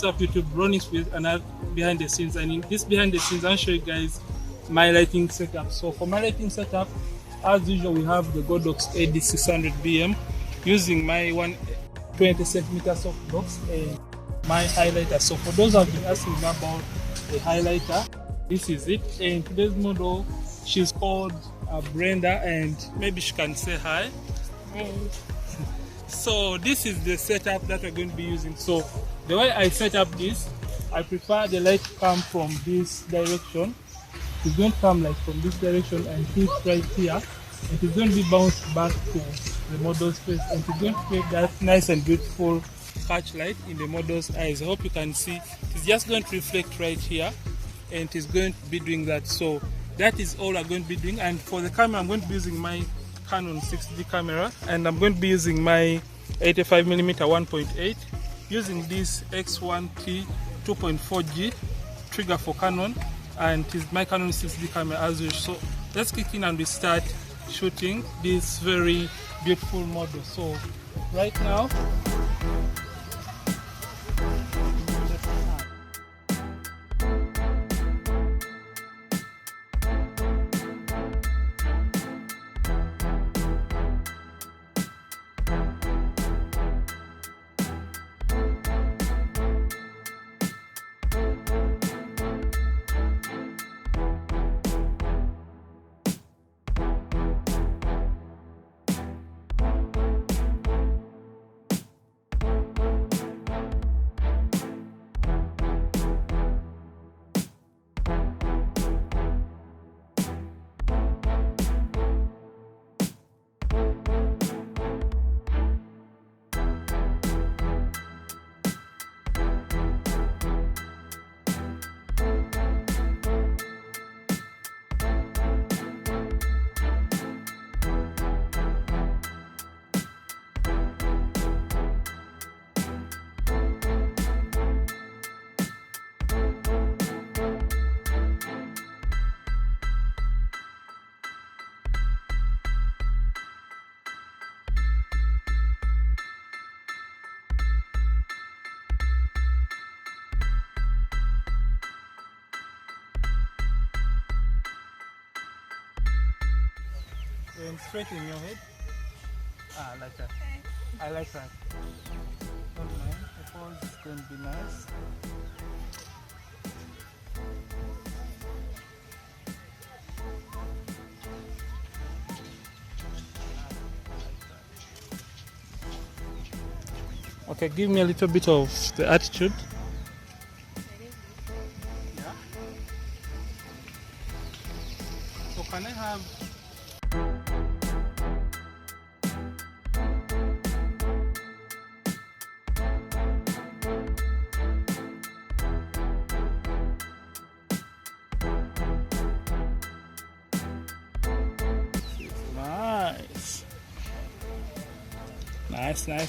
up YouTube, Ronix with another behind the scenes. And in this behind the scenes, I'll show you guys my lighting setup. So for my lighting setup, as usual, we have the Godox AD600BM using my 1.8 softbox and my highlighter. So for those who have been asking about the highlighter, this is it. And today's model, she's called Brenda, and maybe she can say hi. Hi. So this is the setup that we're going to be using. So the way I set up this, I prefer the light to come from this direction. It's going to come like from this direction and hit right here. It is going to be bounced back to the model's face, and it's going to create that nice and beautiful catch light in the model's eyes. I hope you can see. It's just going to reflect right here, and it is going to be doing that. So that is all I'm going to be doing. And for the camera, I'm going to be using my Canon 6D camera, and I'm going to be using my 85mm 1.8, using this X1T 2.4G trigger for Canon, and it is my Canon 6D camera as usual. So let's kick in and we start shooting this very beautiful model. So right now, and straight in your head. I like that. I like that. Don't mind. The pose is going to be nice. Okay, give me a little bit of the attitude. Yeah. So can I have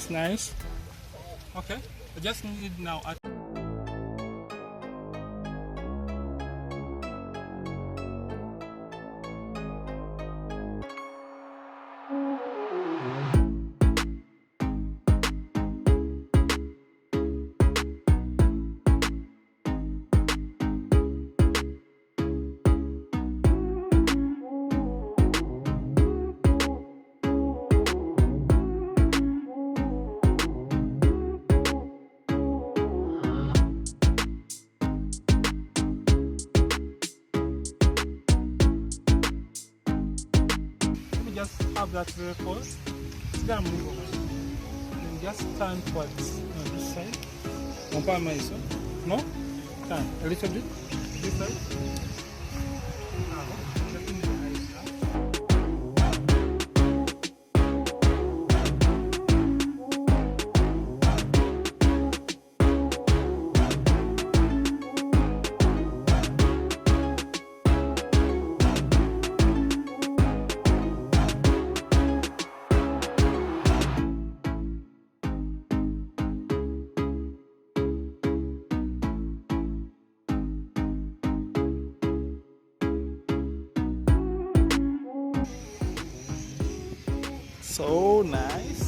nice. Okay, I just need now. Just have that very close. It's gonna move over. And just turn towards this side. Compare my so. No? Turn a little bit. This side. So nice.